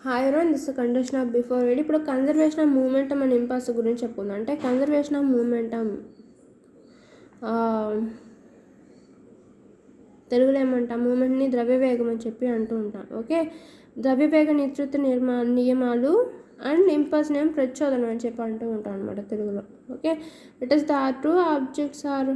Hi everyone, this condition of before వేడి. ఇప్పుడు conservation of momentum and impulse గురించి చెప్పుకుందాం. అంటే కన్జర్వేషన్ ఆఫ్ మూమెంటమ్ తెలుగులో ఏమంటాం, మూమెంట్ని ద్రవ్యవేగం అని చెప్పి అంటూ ఉంటాం. ఓకే, ద్రవ్యవేగ నియతృత్వ నియమాలు అండ్ ఇంపల్స్ నేమ్ ప్రచోదనం అని చెప్పి అంటూ ఉంటాం అనమాట తెలుగులో. Okay, it is the two objects are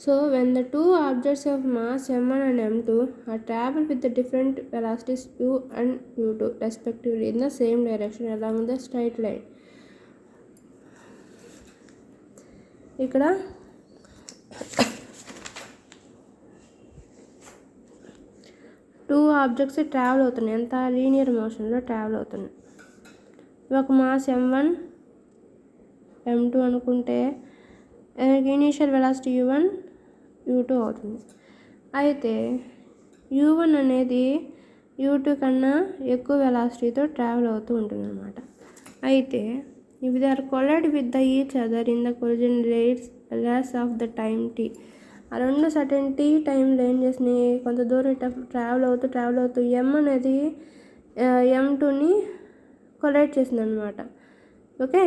So when the two objects of mass m1 and m2 are travel with the different velocities u and u2 respectively in the same direction along the straight line. ఇక్కడ two objects travel అవుతున్నాయి, ఎంత linear మోషన్లో travel అవుతున్నాయి. ఒక mass m1 m2 అనుకుంటే initial velocity u1 u2 అవుతుంది. అయితే u1 అనేది u2 కన్నా ఎక్కువ వెలాసిటీతో ట్రావెల్ అవుతూ ఉంటుంది అన్నమాట. అయితే ఇవి they are collide with the each other in the collision rates of the time t. ఆ రెండు సర్టెన్ t టైంలో ఏం చేసినాయి, కొంత దూరం ఇట్లా ట్రావెల్ అవుతూ m అనేది m2ని కొలైడ్ చేసింది అనమాట. ఓకే,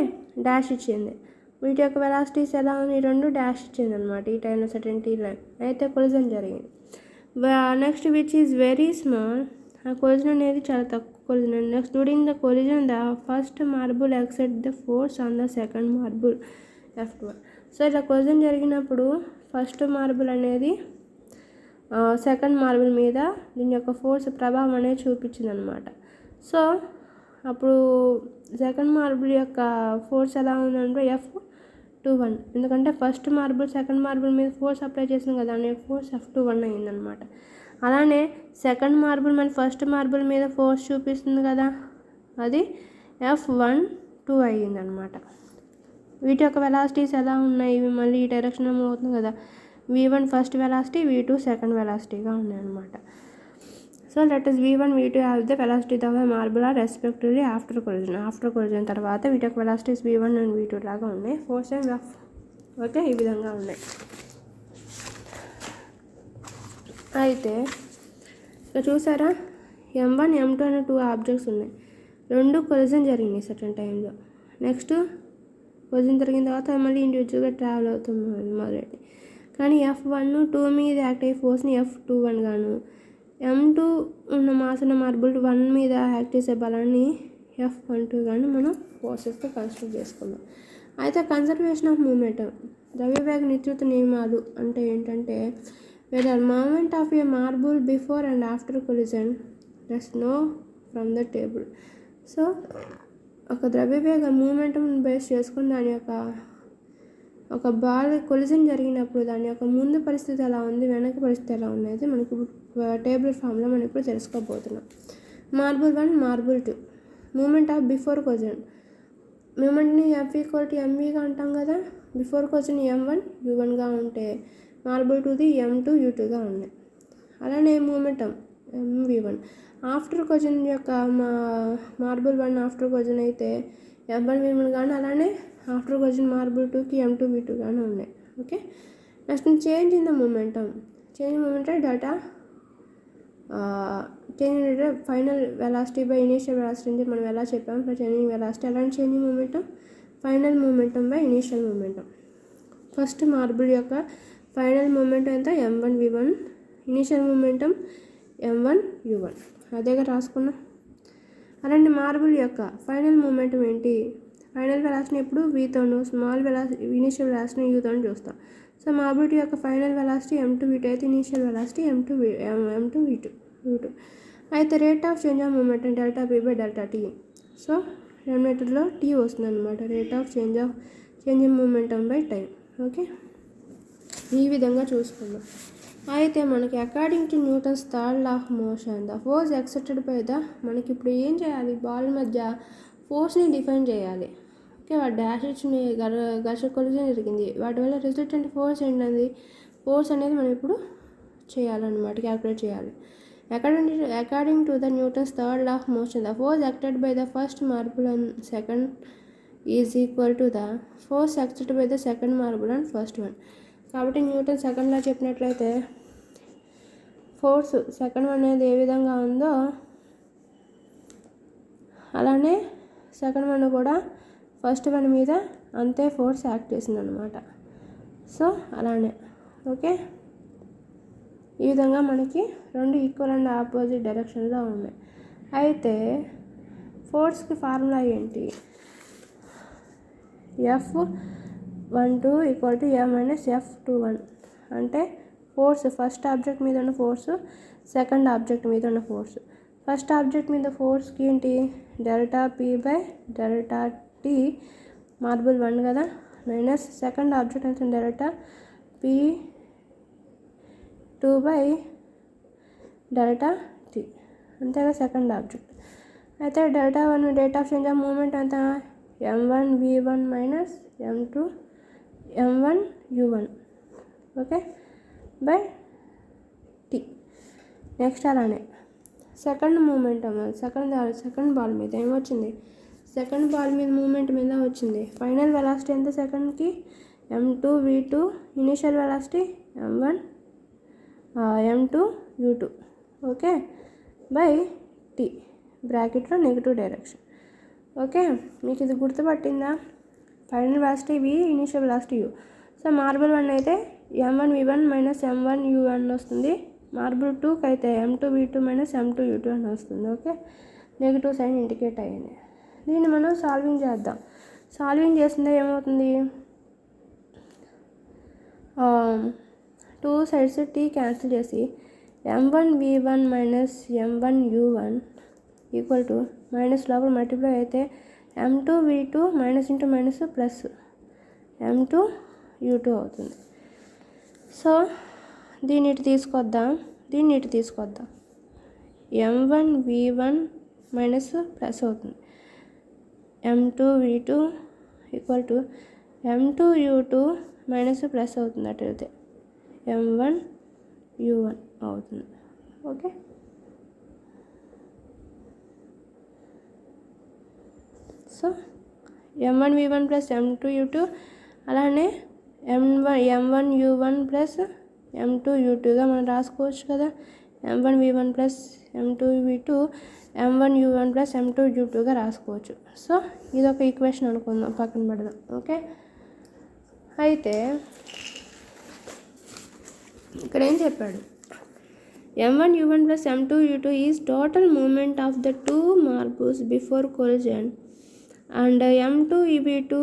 డాష్ ఇచ్చింది. వీటి యొక్క వెలాసిటీస్ ఎలా ఉంది, రెండు డాష్ ఇచ్చింది అనమాట ఈ టైంలో సర్టెన్ టీ లైన్. అయితే కొలిజన్ జరిగింది. Next which is very small, ఆ కొలిజన్ అనేది చాలా తక్కువ collision. Next during the collision the first marble except the force on the second marble F1. So ఇలా కొలిజన్ జరిగినప్పుడు ఫస్ట్ మార్బుల్ అనేది సెకండ్ మార్బుల్ మీద దీని యొక్క ఫోర్స్ ప్రభావం అనేది చూపించింది అనమాట. సో అప్పుడు సెకండ్ మార్బుల్ యొక్క ఫోర్స్ ఎలా ఉందంటే F21, ఎందుకంటే ఫస్ట్ మార్బుల్ సెకండ్ మార్బుల్ మీద ఫోర్స్ అప్లై చేసింది కదా, అనే ఫోర్స్ F21 అయ్యిందనమాట. అలానే సెకండ్ మార్బుల్ మన ఫస్ట్ మార్బుల్ మీద ఫోర్స్ చూపిస్తుంది కదా, అది F12 అయ్యిందనమాట. వీటి యొక్క వెలాసిటీస్ ఎలా ఉన్నాయి, ఇవి మళ్ళీ ఈ డైరెక్షన్లో మూవ్ అవుతుంది కదా, v1 first velocity, v2 second వెలాసిటీగా ఉన్నాయి అనమాట. So let us v1 v2 have the velocity of a marble are respectively after collision తర్వాత వీటి యొక్క వెలాసిటీస్ v1 అండ్ v2 లాగా ఉన్నాయి. ఫోర్స్ అండ్ F ఓకే ఈ విధంగా ఉన్నాయి. అయితే ఇక్కడ చూసారా, m1 m2 అనే టూ ఆబ్జెక్ట్స్ ఉన్నాయి, రెండు కొలిజన్ జరిగినాయి సర్టెన్ టైంలో. నెక్స్ట్ కొలిజన్ జరిగిన తర్వాత మళ్ళీ ఇండివిజువల్గా ట్రావెల్ అవుతుంది మొదలెట్టి. కానీ F1 2 మీద యాక్ట్ అయ్యే ఫోర్స్ని F21 గాను, m2 ఉన్న మాస్ ఉన్న మార్బుల్ 1 మీద యాక్ట్ చేసే బలాన్ని F12 కానీ మనం ఫోర్సెస్తో కన్సిడర్ చేసుకుందాం. అయితే కన్జర్వేషన్ ఆఫ్ మూమెంటం, ద్రవ్యవేగ నియతృత్వ నియమాలు అంటే ఏంటంటే, whether moment of a marble before and after collision let's know from the table. So ఒక ద్రవ్యవేగ మూమెంటం బేస్ చేసుకుని దాని యొక్క ఒక బాల్ కొలిజన్ జరిగినప్పుడు దాని యొక్క ముందు పరిస్థితి ఎలా ఉంది, వెనక పరిస్థితి ఎలా ఉంది అయితే మనకి టేబుల్ ఫామ్లో మనం ఇప్పుడు తెలుసుకోబోతున్నాం. Marble 1 marble 2 moment of before collision, మూమెంట్ని F=mvగా అంటాం కదా. బిఫోర్ కొలిజన్ m1 u1గా ఉంటే మార్బుల్ 2ది m2 u2గా ఉన్నాయి. అలానే మూమెంటం mv1 ఆఫ్టర్ కొలిజన్ యొక్క మార్బుల్ 1 ఆఫ్టర్ కొలిజన్ అయితే m1 v1 కానీ, అలానే ఆఫ్టర్ కొలిజన్ మార్బుల్ 2కి m2 v2 కానీ ఉన్నాయి. Okay, next change in the momentum, data change final velocity by initial velocity అని మనం ఎలా చెప్పాము, చేంజింగ్ వెలాసిటీ. అలాంటి changing momentum final momentum by initial momentum. First marble యొక్క ఫైనల్ మూమెంటం ఎంత m1 v1, initial momentum m1 u1, అదేగా రాసుకున్నాం. అలాంటి మార్బుల్ యొక్క ఫైనల్ మూమెంటం ఏంటి, ఫైనల్ వెలాసిటీని ఎప్పుడు vతోను, స్మాల్ వెలాసిటీ ఇనీషియల్ వెలాసిటీని uతోను చూస్తాం. సో మార్బుల్ 2 యొక్క ఫైనల్ వెలాసిటీ m2 v2 అయితే ఇనీషియల్ వెలాసిటీ m2 v2. అయితే rate of change of momentum delta p by delta t. So డినామినేటర్లో t వస్తుంది అనమాట, rate of change in momentum by time. Okay, ఈ విధంగా చూసుకుందాం. అయితే మనకి according to Newton's third law of motion the force excepted by the, మనకి ఇప్పుడు ఏం చేయాలి, బాల్ మధ్య ఫోర్స్ని డిఫైన్ చేయాలి. ఓకే, వాటి డాష్ ఇచ్చిన ఘర్షణ కొలిజన్ జరిగింది, వాటి వల్ల రిజల్టెంట్ ఫోర్స్ ఏంటంది, ఫోర్స్ అనేది మనం ఇప్పుడు చేయాలన్నమాట, క్యాల్కులేట్ చేయాలి. According to the Newton's third law of motion the force acted by the first marble and second is equal to the force acted by the second marble and first one. కాబట్టి Newton second law చెప్పినట్లయితే force second one అనేది ఏ విధంగా ఉందో అలానే second one కూడా first one మీద అంతే ఫోర్స్ యాక్ట్ చేసింది అనమాట. సో అలానే ఓకే, ఈ విధంగా మనకి రెండు ఈక్వల్ అండ్ ఆపోజిట్ డైరెక్షన్లో ఉన్నాయి. అయితే ఫోర్స్కి ఫార్ములా ఏంటి? F12 = M - F21 అంటే ఫోర్స్ ఫస్ట్ ఆబ్జెక్ట్ మీద ఉన్న ఫోర్సు సెకండ్ ఆబ్జెక్ట్ మీద ఉన్న ఫోర్సు. ఫస్ట్ ఆబ్జెక్ట్ మీద ఫోర్స్కి ఏంటి? ∆P/∆T మార్బుల్ 1 కదా, మైనస్ సెకండ్ ఆబ్జెక్ట్ అంటే ∆P2/∆T అంతేగా సెకండ్ ఆబ్జెక్ట్. అయితే ∆1 rate of change of moment ఎంత? m1v1 - m2m1u1 okay by T. Next అలానే సెకండ్ మూమెంటం సెకండ్ బాల్ మీద ఏమొచ్చింది? సెకండ్ బాల్ మీద మూమెంట్ మీద వచ్చింది. ఫైనల్ వెలాసిటీ ఎంత సెకండ్కి? m2v2, initial velocity m2u2 okay by T బ్రాకెట్లో నెగిటివ్ డైరెక్షన్. ఓకే, మీకు ఇది గుర్తుపట్టిందా? Final velocity v, initial velocity u. So marble 1 అయితే m1v1 - m1u1 వస్తుంది. మార్బుల్ 2కి అయితే m2v2 - m2u2 అని వస్తుంది. ఓకే, నెగిటివ్ సైన్ ఇండికేట్ అయ్యింది. దీన్ని మనం సాల్వింగ్ చేద్దాం. సాల్వింగ్ చేస్తుంటే ఏమవుతుంది? 2 సైడ్స్ t క్యాన్సిల్ చేసి m1v1 - m1u1 equal to minus లోపల మల్టిప్లై అయితే m2v2 minus into minus plus m2u2 అవుతుంది. సో దీన్ని ఇటు తీసుకొద్దాం, m1v1 మైనస్ ప్లస్ అవుతుంది, m2v2 equal to m2u2 minus plus అవుతుంది, అటు అయితే m1u1 అవుతుంది. Okay, so m1v1 plus m2u2 అలానే m1u1 ప్లస్ m2u2గా మనం రాసుకోవచ్చు కదా. m1v1 plus m2v2 m1u1 plus m2u2గా రాసుకోవచ్చు. సో ఇదొక ఈక్వేషన్ అనుకుందాం, పక్కన పెడదాం. ఓకే, అయితే ఇక్కడ ఏం చెప్పాడు? m1u1 plus m2u2 is total movement of the two marbles before collision, and m2v2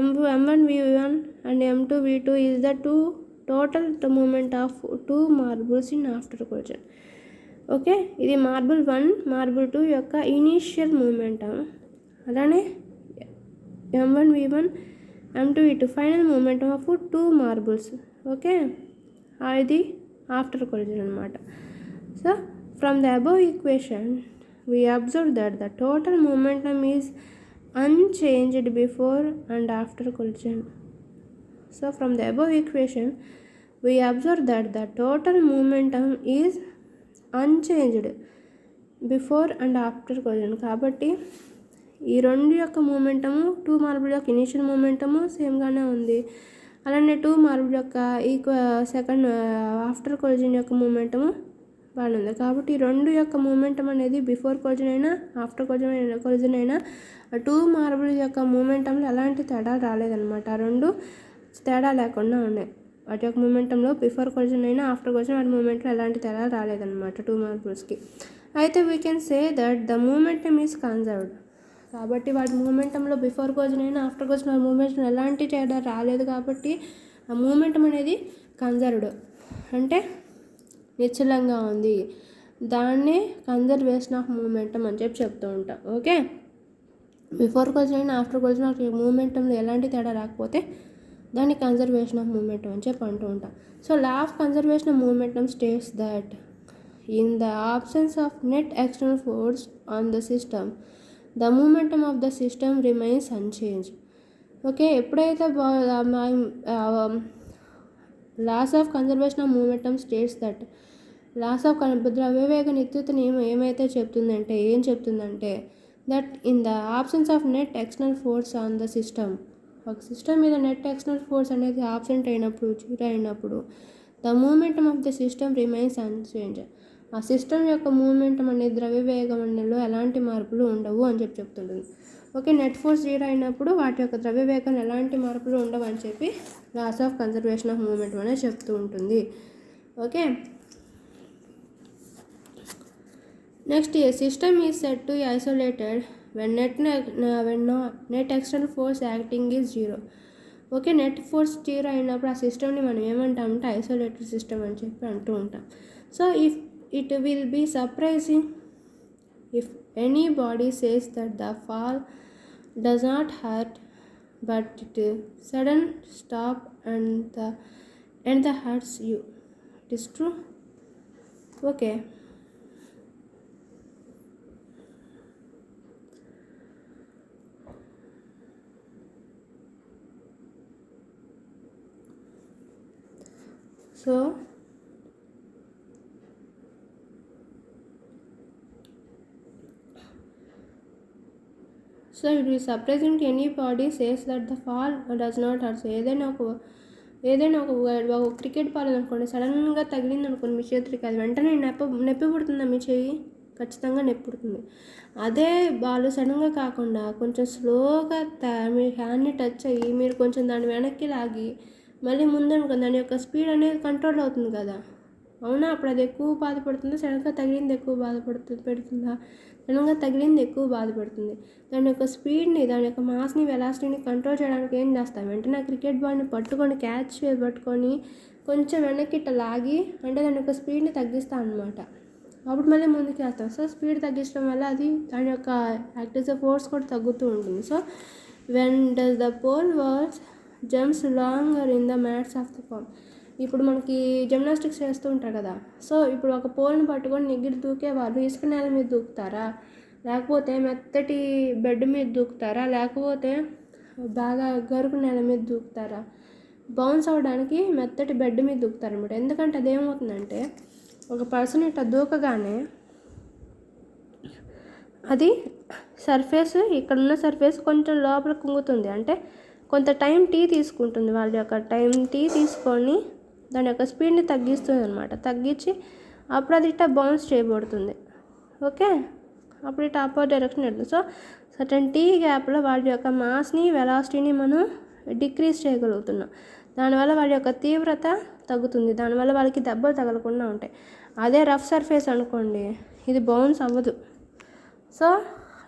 m1v1 and m2v2 is the total movement of two marbles in after collision. Okay, ఇది marble 1 marble 2 యొక్క initial momentum, అలానే m1v1 m2v2 final momentum of two marbles. Okay, ఇది after collision అనమాట. So from the above equation we observe that the total momentum is unchanged before and after collision. So from the above equation we observe that the total momentum is unchanged before and after collision. కాబట్టి ఈ రెండు యొక్క momentum two marble యొక్క initial momentum సేమ్గానే ఉంది, అలానే two marble యొక్క second after collision యొక్క momentum బాగానే ఉంది. కాబట్టి ఈ రెండు యొక్క మూమెంటం అనేది బిఫోర్ కొలిజన్ అయినా ఆఫ్టర్ కొలిజన్ అయినా టూ మార్బుల్ యొక్క మూమెంటంలో ఎలాంటి తేడా రాలేదన్నమాట. ఆ రెండు తేడా లేకుండా ఉన్నాయి. వాటి యొక్క మూమెంటంలో బిఫోర్ కొలిజన్ అయినా ఆఫ్టర్ కొలిజన్ వాటి మూమెంట్లో ఎలాంటి తేడా రాలేదన్నమాట టూ మార్బుల్స్కి. అయితే we can say that the momentum is conserved. కాబట్టి వాటి మూమెంటంలో బిఫోర్ కొలిజన్ అయినా ఆఫ్టర్ కొలిజన్ వాటి మూమెంట్లో ఎలాంటి తేడా రాలేదు. కాబట్టి ఆ మూమెంటం అనేది కన్జర్వ్డ్ అంటే నిశ్చలంగా ఉంది. దాన్నే కన్జర్వేషన్ ఆఫ్ మూమెంటం అని చెప్తూ ఉంటాం. ఓకే, బిఫోర్ కొలిజన్ అయినా ఆఫ్టర్ కొలిజన్ వాటి మూమెంటంలో ఎలాంటి తేడా రాకపోతే దాన్ని కన్జర్వేషన్ ఆఫ్ మూమెంటం అని అంటూ ఉంటాం. So law of conservation of momentum states that in the absence of net external force on the system the momentum of the system remains unchanged. Okay, ఎప్పుడైతే laws of conservation of momentum states that laws of ద్రవ్యవేగ నిత్యత నియమం ఏం చెప్తుందంటే that in the absence of net external force on the system, ఒక system మీద net external force అనేది absent అయినప్పుడు, జీరో అయినప్పుడు the momentum of the system remains unchanged. ఆ సిస్టమ్ యొక్క మూమెంటం అనేది ద్రవ్యవేగం అనేలో ఎలాంటి మార్పులు ఉండవు అని చెప్తుంటుంది. ఓకే, నెట్ ఫోర్స్ 0 అయినప్పుడు వాటి యొక్క ద్రవ్యవేగం ఎలాంటి మార్పులు ఉండవు అని చెప్పి laws of conservation of momentum అనేది చెప్తూ ఉంటుంది. Okay, next a system is set to isolated when net external force acting is 0. Okay, net force 0 అయినప్పుడు ఆ సిస్టమ్ని మనం ఏమంటామంటే ఐసోలేటెడ్ సిస్టమ్ అని చెప్పి అంటూ ఉంటాం. So it will be surprising if anybody says that the fall does not hurt, but it sudden stop and the hurts you. It is true. Okay, so it is surprising to anybody says that the fall does not hurt. So ఏదైనా ఒక cricket ball అనుకోండి, సడన్గా తగిలింది అనుకోండి మీ చేతికి, అది వెంటనే నొప్పి పుడుతుందా మీ చెయ్యి? ఖచ్చితంగా నొప్పి పుడుతుంది. అదే బాల్ సడన్గా కాకుండా కొంచెం స్లోగా మీ హ్యాండ్ని టచ్ అయ్యి మీరు కొంచెం దాన్ని వెనక్కి లాగి మళ్ళీ ముందు అనుకోండి, దాని యొక్క స్పీడ్ అనేది కంట్రోల్ అవుతుంది కదా, అవునా? అప్పుడు అది ఎక్కువ బాధపడుతుందా? సడన్గా తగిలింది ఎక్కువ పెడుతుందా? సడన్గా తగిలింది ఎక్కువ బాధపడుతుంది. దాని యొక్క స్పీడ్ని, దాని యొక్క మాస్ని, వెలాసిటీని కంట్రోల్ చేయడానికి ఏం చేస్తాం? వెంటనే క్రికెట్ బాల్ని పట్టుకొని పట్టుకొని కొంచెం వెనక్కి ఇట్లా లాగి అంటే దాని యొక్క స్పీడ్ని తగ్గిస్తాం అనమాట. అప్పుడు మళ్ళీ ముందుకు వేస్తాం. సో స్పీడ్ తగ్గించడం వల్ల అది దాని యొక్క యాక్టివ్ ఫోర్స్ కూడా తగ్గుతూ ఉంటుంది. So when does the pole vaults jumps longer in the mats of the foam. ఇప్పుడు మనకి జిమ్నాస్టిక్స్ చేస్తూ ఉంటారు కదా, సో ఇప్పుడు ఒక పోల్ని పట్టుకొని నెగ్గిరి దూకే వాళ్ళు ఇసుక నేల మీద దూకుతారా, లేకపోతే మెత్తటి బెడ్ మీద దూకుతారా, లేకపోతే బాగా గరుకు నేల మీద దూకుతారా? బౌన్స్ అవ్వడానికి మెత్తటి బెడ్ మీద దూకుతారు అనమాట. ఎందుకంటే అదేమవుతుందంటే ఒక పర్సన్ ఇట్లా దూకగానే అది సర్ఫేస్, ఇక్కడున్న సర్ఫేస్ కొంచెం లోపల కుంగుతుంది, అంటే కొంత టైం తీసుకుంటుంది. వాళ్ళ యొక్క టైం తీసుకొని దాని యొక్క స్పీడ్ని తగ్గిస్తుంది అనమాట. తగ్గించి అప్పుడు అది ఇట్లా బౌన్స్ చేయబడుతుంది. ఓకే, అప్పుడు ఇట్లా అప్పర్ డైరెక్షన్ వెళ్తుంది. సో సర్టన్ గ్యాప్లో వాళ్ళ యొక్క మాస్ని, వెలాసిటీని మనం డిక్రీజ్ చేయగలుగుతున్నాం. దానివల్ల వాళ్ళ యొక్క తీవ్రత తగ్గుతుంది. దానివల్ల వాళ్ళకి దెబ్బలు తగలకుండా ఉంటాయి. అదే రఫ్ సర్ఫేస్ అనుకోండి, ఇది బౌన్స్ అవ్వదు. సో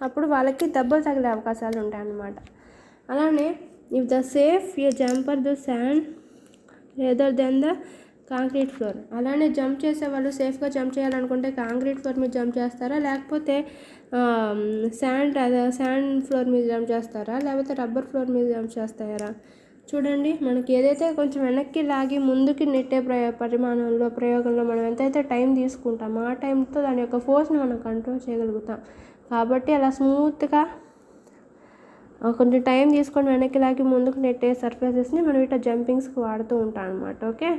అప్పుడు వాళ్ళకి దెబ్బలు తగిలే అవకాశాలు ఉంటాయి అన్నమాట. అలానే if the safe A jumper the sand rather than the concrete floor. అలానే జంప్ చేసే వాళ్ళు సేఫ్గా జంప్ చేయాలనుకుంటే కాంక్రీట్ ఫ్లోర్ మీద జంప్ చేస్తారా, లేకపోతే శాండ్ ఫ్లోర్ మీద జంప్ చేస్తారా, లేకపోతే రబ్బర్ ఫ్లోర్ మీద జంప్ చేస్తారా? చూడండి, మనకి ఏదైతే కొంచెం వెనక్కి లాగి ముందుకి నెట్టే ప్రయోగంలో మనం ఎంతైతే టైం తీసుకుంటామో ఆ టైంతో దాని యొక్క ఫోర్స్ని మనం కంట్రోల్ చేయగలుగుతాం. కాబట్టి అలా స్మూత్గా కొంచెం టైం తీసుకొని వెనక్కి లాగి ముందుకు నెట్టే సర్ఫేసెస్ని మనం ఇట్లా జంపింగ్స్కి వాడుతూ ఉంటాం అనమాట. ఓకే,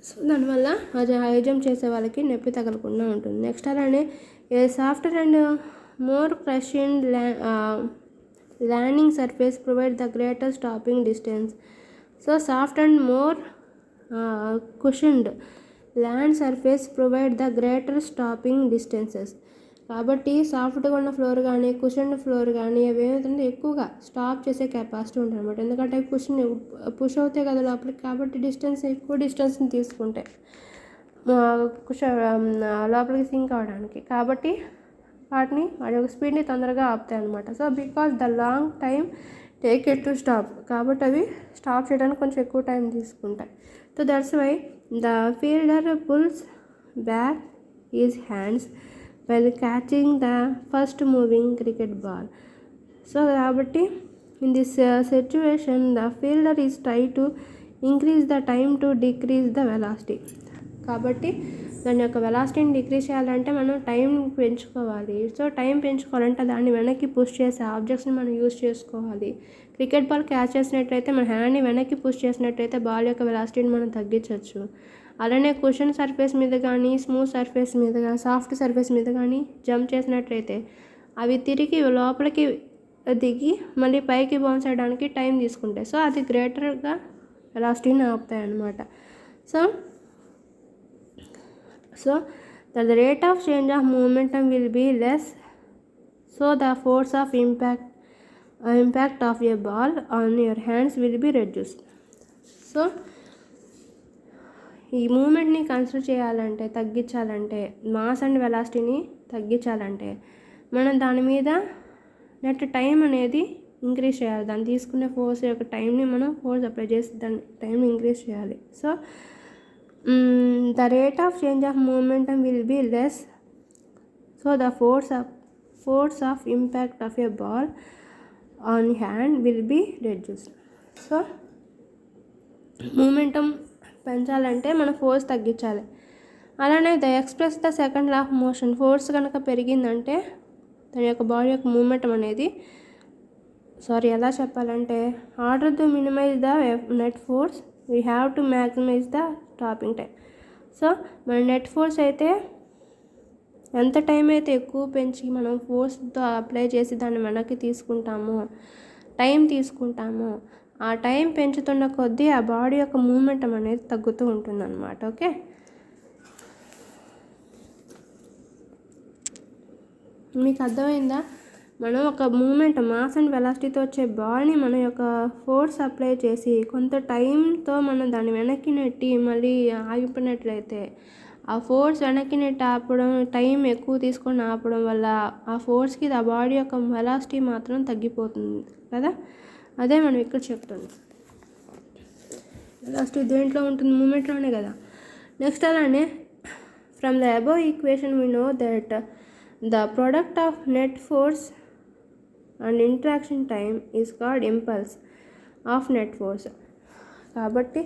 సో దానివల్ల అది హై జంప్ చేసే వాళ్ళకి నొప్పి తగలకుండా ఉంటుంది. నెక్స్ట్ అలానే a software and more crushing landing surface provide the greater stopping distance. So soft and more cushioned land surface provide the greater stopping distances. కాబట్టి సాఫ్ట్గా ఉన్న ఫ్లోర్ కానీ కుషన్ ఫ్లోర్ కానీ అవి ఏమవుతుంటే ఎక్కువగా స్టాప్ చేసే కెపాసిటీ ఉంటుంది అనమాట. ఎందుకంటే కుషన్ పుష్ అవుతాయి కదా లోపలికి, కాబట్టి ఎక్కువ డిస్టెన్స్ని తీసుకుంటాయి లోపలికి సింక్ అవ్వడానికి. కాబట్టి వాటి యొక్క స్పీడ్ని తొందరగా ఆపుతాయి అనమాట. So because the long time take it to stop, కాబట్టి అవి స్టాప్ చేయడానికి కొంచెం ఎక్కువ టైం తీసుకుంటాయి. So that's why the fielder pulls back his hands while catching the first moving cricket ball. So కాబట్టి in this situation the fielder is try to increase the time to decrease the velocity. కాబట్టి దాని యొక్క వెలాసిటీని decrease చేయాలంటే మనం time పెంచుకోవాలి. So time పెంచుకోవాలంటే దాన్ని వెనక్కి push చేసే ఆబ్జెక్ట్స్ని మనం యూజ్ చేసుకోవాలి. క్రికెట్ బాల్ క్యాచ్ చేసినట్లయితే మన హ్యాండ్ని వెనక్కి పుష్ చేసినట్లయితే బాల్ యొక్క వెలాసిటీని మనం తగ్గించవచ్చు. అలానే కుషన్ సర్ఫేస్ మీద కానీ, స్మూత్ సర్ఫేస్ మీద కానీ, సాఫ్ట్ సర్ఫేస్ మీద కానీ జంప్ చేసినట్లయితే అవి తిరిగి లోపలికి దిగి మళ్ళీ పైకి బౌన్స్ అయ్యడానికి టైం తీసుకుంటాయి. సో అది గ్రేటర్గా వెలాసిటీని ఆపుతాయి అన్నమాట. So the rate of change of momentum will be less, so the force of impact of a ball on your hands will be reduced. So ఈ మూమెంట్ని కన్సిడర్ చేయాలంటే, తగ్గించాలంటే, మాస్ అండ్ వెలాసిటీని తగ్గించాలంటే మనం దాని మీద నెట్ టైం అనేది ఇంక్రీజ్ చేయాలి. దాన్ని తీసుకునే ఫోర్స్ యొక్క టైంని మనం ఫోర్స్ అప్లై చేసి దాని టైంని ఇంక్రీజ్ చేయాలి. So the rate of change of momentum will be less, so the force of impact of a ball on hand will be reduced. So momentum పెంచాలంటే మనం ఫోర్స్ తగ్గించాలి. అలానే the express the second law of motion, force కనుక పెరిగిందంటే దాని యొక్క body యొక్క momentum అనేది ఎలా చెప్పాలంటే, order to minimise the net force we have to maximise the stopping time. So మన నెట్ ఫోర్స్ అయితే ఎంత టైం అయితే ఎక్కువ పెంచి మనం ఫోర్స్తో అప్లై చేసి దాన్ని వెనక్కి టైం తీసుకుంటామో ఆ టైం పెంచుతున్న కొద్దీ ఆ బాడీ యొక్క మూమెంటం అనేది తగ్గుతూ ఉంటుందన్నమాట. ఓకే, మీకు అర్థమైందా? మనం ఒక మూమెంట్ మాస్ అండ్ వెలాసిటీతో వచ్చే బాల్ని మన యొక్క ఫోర్స్ అప్లై చేసి కొంత టైంతో మనం దాన్ని వెనక్కి నెట్టి మళ్ళీ ఆగిపోయినట్లయితే ఆ ఫోర్స్ వెనక్కి నెట్టి ఆపడం, టైం ఎక్కువ తీసుకొని ఆపడం వల్ల ఆ ఫోర్స్కి ఆ బాడీ యొక్క వెలాసిటీ మాత్రం తగ్గిపోతుంది కదా. అదే మనం ఇక్కడ చెప్తున్నాం. వెలాసిటీ దేంట్లో ఉంటుంది? మూమెంట్లోనే కదా. నెక్స్ట్ అలానే from the above equation we know that the product of net force and interaction time is called impulse of net force. కాబట్టి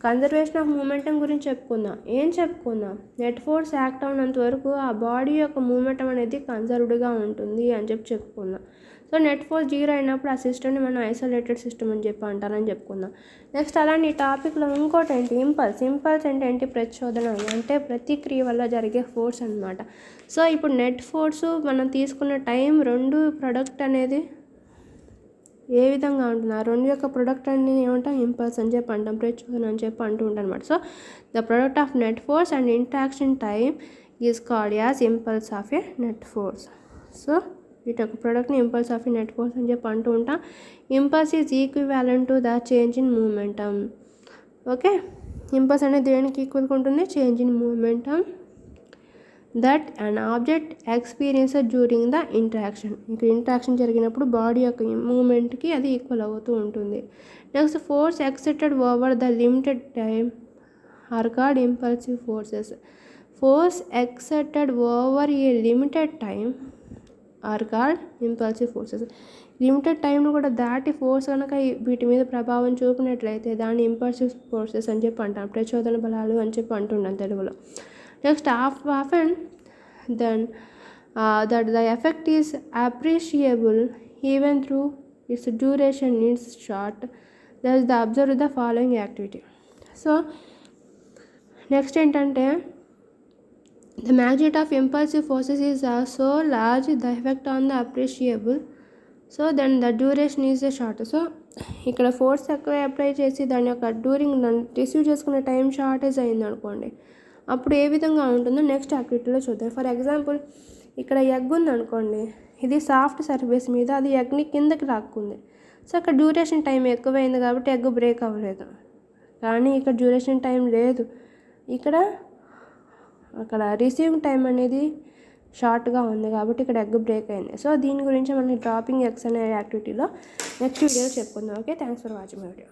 కన్జర్వేషన్ ఆఫ్ మూమెంటం గురించి చెప్పుకుందాం. నెట్ ఫోర్స్ యాక్ట్ అవునంత వరకు ఆ బాడీ యొక్క మూమెంటం అనేది కన్జర్వ్డ్గా ఉంటుంది అని చెప్పుకుందాం. సో నెట్ ఫోర్స్ 0 అయినప్పుడు ఆ సిస్టమ్ని మనం ఐసోలేటెడ్ సిస్టమ్ అని అంటారని చెప్పుకుందాం. నెక్స్ట్ అలాంటి ఈ టాపిక్లో ఇంకోటి ఏంటి? ఇంపల్స్ అంటే ఏంటి? ప్రచోదనం, అంటే ప్రతిక్రియ వల్ల జరిగే ఫోర్స్ అనమాట. సో ఇప్పుడు నెట్ ఫోర్సు మనం తీసుకున్న టైం రెండు ప్రొడక్ట్ అనేది ఏ విధంగా ఉంటుంది? ఆ రెండు యొక్క ప్రొడక్ట్ అనేది ఏమంటాం? ఇంపల్స్ అని అంటాం, ప్రచోదనం అని అంటూ ఉంటాం అనమాట. So the product of net force and interaction time is called as impulse of A net force. So వీటి యొక్క ప్రోడక్ట్ని ఇంపల్స్ ఆఫ్ నెట్ ఫోర్స్ అని అంటూ ఉంటాం. Impulse is equivalent to the change in momentum. Okay, impulse అనేది దేనికి ఈక్వల్గా ఉంటుంది? Change in momentum that and object experience during the interaction. ఇక్కడ ఇంట్రాక్షన్ జరిగినప్పుడు బాడీ యొక్క మూమెంట్కి అది ఈక్వల్ అవుతూ ఉంటుంది. Next force excepted over the limited time are called impulsive forces. Force excepted over a limited time are called impulsive forces. Limited టైంను కూడా దాటి ఫోర్స్ కనుక వీటి మీద ప్రభావం చూపినట్లయితే దాన్ని ఇంపల్సివ్ ఫోర్సెస్ అని అంటాం, ప్రచోదన బలాలు అని అంటున్నాం తెలుగులో. Next often then that the effect is appreciable even through its duration is short. That the observe the following activity. So next ఏంటంటే, the magnitude of impulsive forces is so large, the effect on the appreciable, so then the duration is short. So ఇక్కడ force ఎక్కువ apply చేసి దాని యొక్క దాన్ని receive చేసుకునే time shortage అయింది అనుకోండి, అప్పుడు ఏ విధంగా ఉంటుందో నెక్స్ట్ యాక్టివిటీలో చూద్దాం. ఫర్ ఎగ్జాంపుల్ ఇక్కడ ఎగ్ ఉంది అనుకోండి, ఇది సాఫ్ట్ సర్ఫేస్ మీద అది ఎగ్ని కిందకి లాక్కుంది. సో అక్కడ డ్యూరేషన్ టైం ఎక్కువైంది కాబట్టి ఎగ్ బ్రేక్ అవ్వలేదు. కానీ ఇక్కడ డ్యూరేషన్ టైం లేదు, అక్కడ రిసీవింగ్ టైం అనేది షార్ట్గా ఉంది కాబట్టి ఇక్కడ ఎగ్ బ్రేక్ అయింది. సో దీని గురించి మనం డ్రాపింగ్ ఎగ్స్ అనే యాక్టివిటీలో నెక్స్ట్ వీడియోలో చెప్పుకుందాం. Okay, thanks for watching my video.